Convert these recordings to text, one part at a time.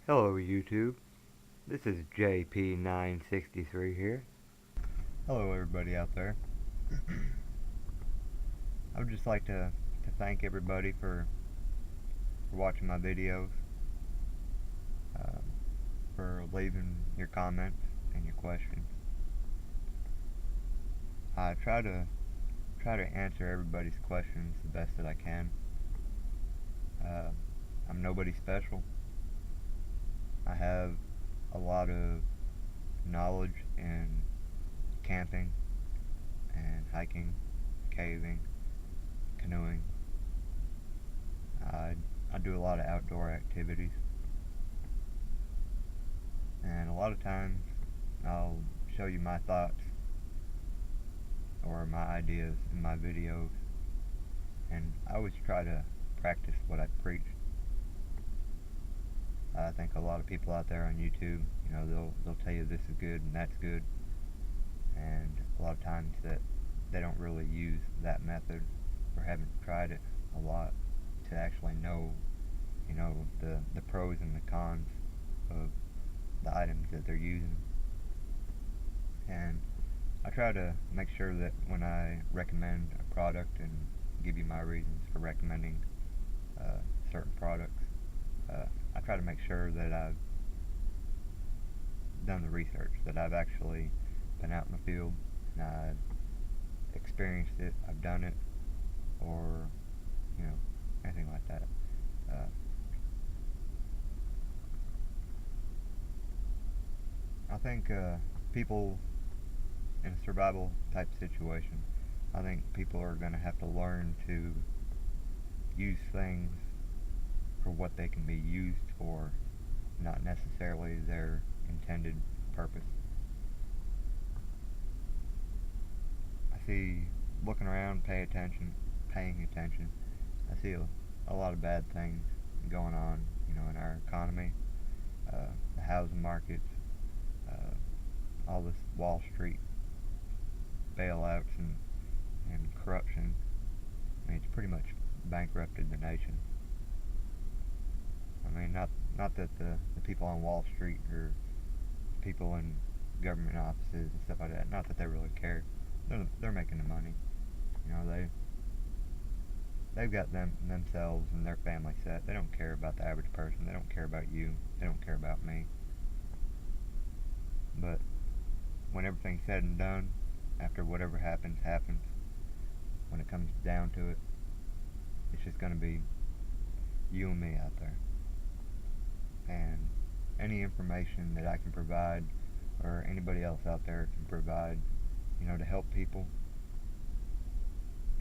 Hello YouTube, this is JP963 here. Hello everybody out there. I would just like to thank everybody for watching my videos, uh, for leaving your comments and your questions. I try to answer everybody's questions the best that I can. I'm nobody special. I have a lot of knowledge in camping and hiking, caving, canoeing. I do a lot of outdoor activities, and a lot of times I'll show you my thoughts or my ideas in my videos, and I always try to practice what I preach. I think a lot of people out there on YouTube, they'll tell you this is good and that's good, and a lot of times that they don't really use that method or haven't tried it a lot to actually know, the pros and the cons of the items that they're using. And I try to make sure that when I recommend a product and give you my reasons for recommending certain products, I try to make sure that I've done the research, that I've actually been out in the field and I've experienced it, I've done it, or anything like that. I think people in a survival type situation, I think people are going to have to learn to use things for what they can be used for, not necessarily their intended purpose. I see, looking around, paying attention, I see a lot of bad things going on, in our economy, the housing markets, all this Wall Street bailouts and corruption. I mean, it's pretty much bankrupted the nation. I mean, not that the people on Wall Street or people in government offices and stuff like that, not that they really care. They're making the money. They've got themselves and their family set. They don't care about the average person. They don't care about you. They don't care about me. But when everything's said and done, after whatever happens, when it comes down to it, it's just going to be you and me out there. And any information that I can provide, or anybody else out there can provide, to help people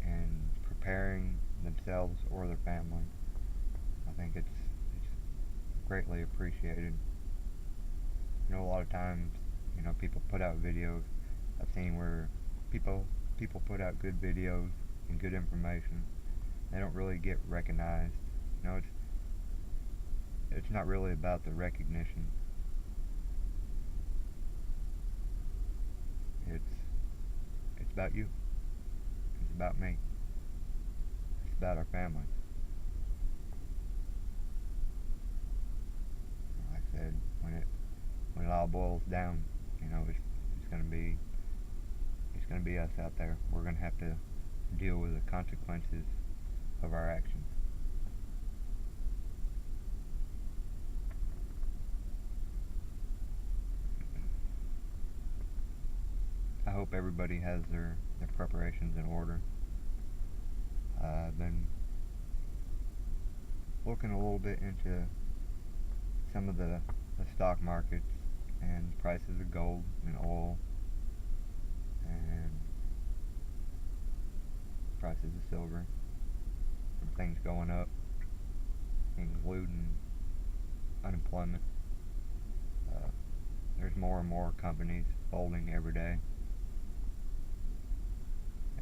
in preparing themselves or their family, I think it's greatly appreciated. A lot of times, people put out videos. I've seen where people put out good videos and good information. They don't really get recognized. It's not really about the recognition. It's about you. It's about me. It's about our families. Like I said, when it all boils down, it's gonna be us out there. We're gonna have to deal with the consequences of our actions. I hope everybody has their preparations in order. I've been looking a little bit into some of the stock markets and prices of gold and oil and prices of silver. Everything's going up, including unemployment. There's more and more companies folding every day.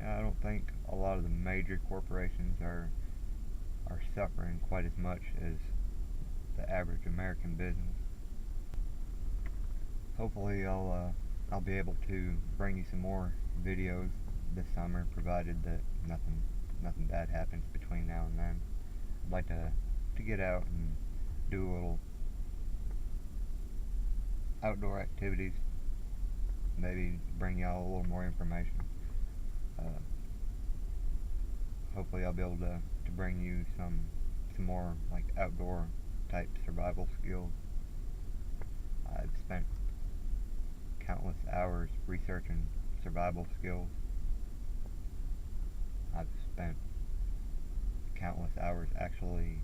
And I don't think a lot of the major corporations are suffering quite as much as the average American business. Hopefully I'll be able to bring you some more videos this summer, provided that nothing bad happens between now and then. I'd like to get out and do a outdoor activities, maybe bring y'all a little more information. Uh, Hopefully I'll be able to bring you some more like outdoor type survival skills. I've spent countless hours researching survival skills. I've spent countless hours actually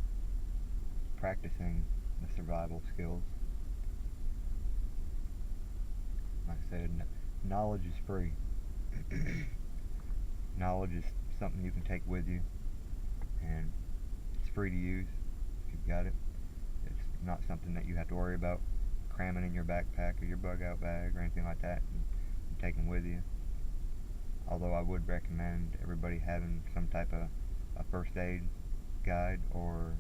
practicing the survival skills. Like I said, knowledge is free. Knowledge is something you can take with you, and it's free to use if you've got it. It's not something that you have to worry about cramming in your backpack or your bug out bag or anything like that and taking with you. Although I would recommend everybody having some type of a first aid guide or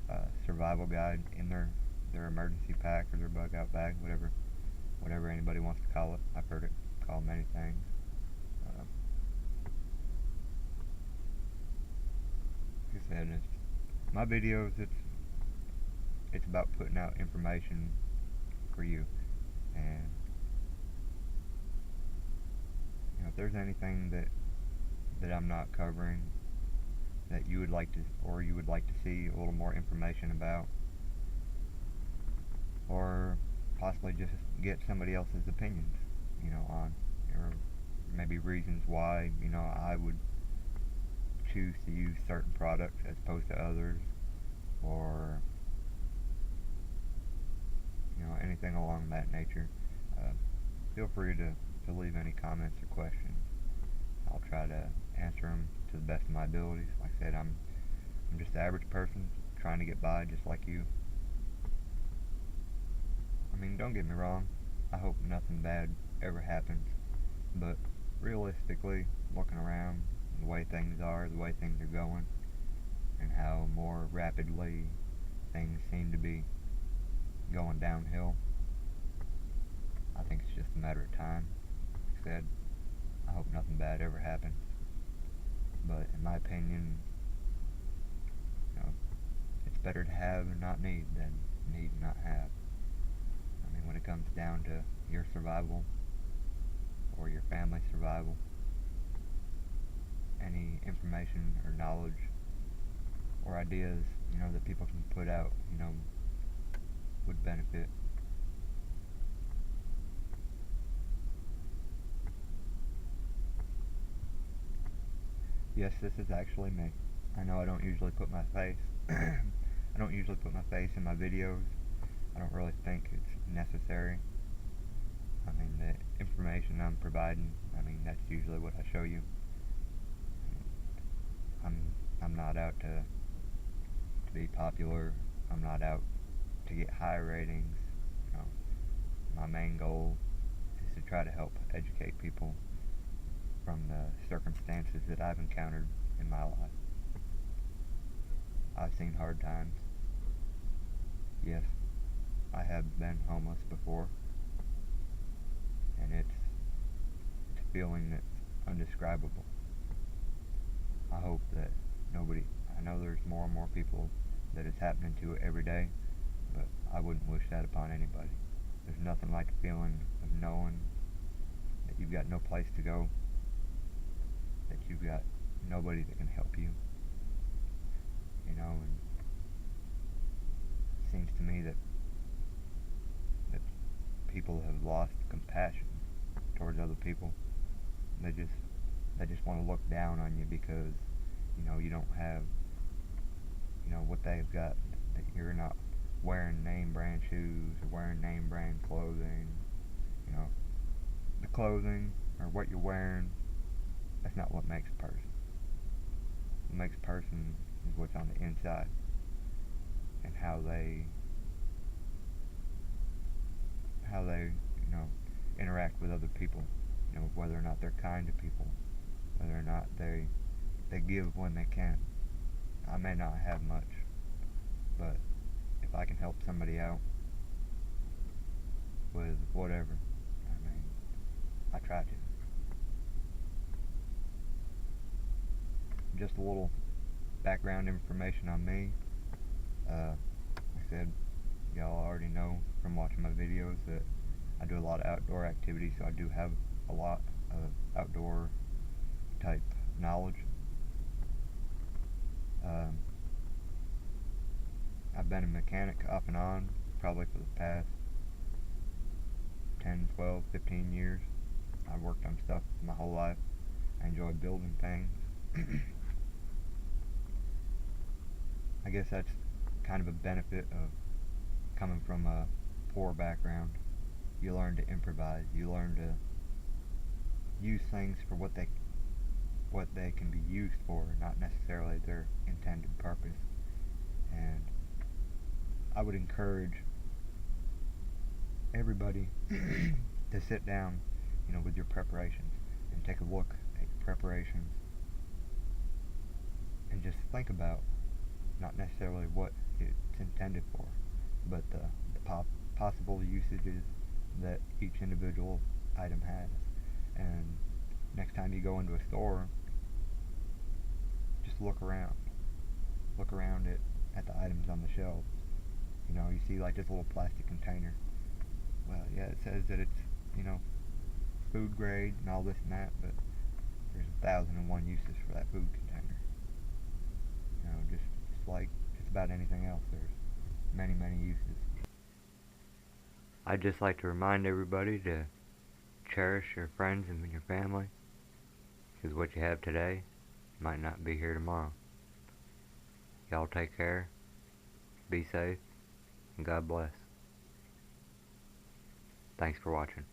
a survival guide in their emergency pack or their bug out bag, whatever anybody wants to call it. I've heard it called many things. Uh, like I said, my videos. It's about putting out information for you, and if there's anything that I'm not covering that you would like to see a little more information about, or possibly just get somebody else's opinions, on, or maybe reasons why, I would choose to use certain products as opposed to others, or, anything along that nature. Feel free to leave any comments or questions. I'll try to answer them to the best of my abilities. Like I said, I'm just an average person trying to get by just like you. I mean, don't get me wrong, I hope nothing bad ever happens, but realistically, looking around, the way things are, the way things are going, and how more rapidly things seem to be going downhill, I think it's just a matter of time. Like I said, I hope nothing bad ever happens, but in my opinion, it's better to have and not need than need and not have. I mean, when it comes down to your survival or your family's survival, any information or knowledge or ideas, that people can put out, would benefit. Yes, this is actually me. I know I don't usually put my face I don't usually put my face in my videos. I don't really think it's necessary. I mean, the information I'm providing, that's usually what I show you. I'm not out to be popular. I'm not out to get high ratings. You know, my main goal is to try to help educate people from the circumstances that I've encountered in my life. I've seen hard times. Yes, I have been homeless before, and it's a feeling that's undescribable. I hope that I know there's more and more people that it's happening to it every day, but I wouldn't wish that upon anybody. There's nothing like a feeling of knowing that you've got no place to go, that you've got nobody that can help you, and it seems to me that people have lost compassion towards other people. They just want to look down on you because you don't have what they've got, that you're not wearing name brand shoes or wearing name brand clothing. The clothing or what you're wearing, that's not what makes a person. What makes a person is what's on the inside, and how they interact with other people. Whether or not they're kind to people, whether or not they give when they can. I may not have much, but if I can help somebody out with whatever, I try to. Just a little background information on me. Like I said, y'all already know from watching my videos that I do a lot of outdoor activities, so I do have a lot of outdoor type knowledge. Um, I've been a mechanic off and on probably for the past 10, 12, 15 years. I've worked on stuff my whole life. I enjoy building things. I guess that's kind of a benefit of coming from a poor background. You learn to improvise. You learn to use things for what they can be used for, not necessarily their intended purpose. And I would encourage everybody to sit down, with your preparations and take a look at your preparations and just think about not necessarily what it's intended for, but the possible usages that each individual item has. And next time you go into a store, just look around. Look around at the items on the shelves. You see like this little plastic container. Well, yeah, it says that it's, food grade and all this and that, but there's 1,001 uses for that food container. Just like just about anything else, there's many, many uses. I'd just like to remind everybody to cherish your friends and your family, because what you have today might not be here tomorrow. Y'all take care, be safe, and God bless. Thanks for watching.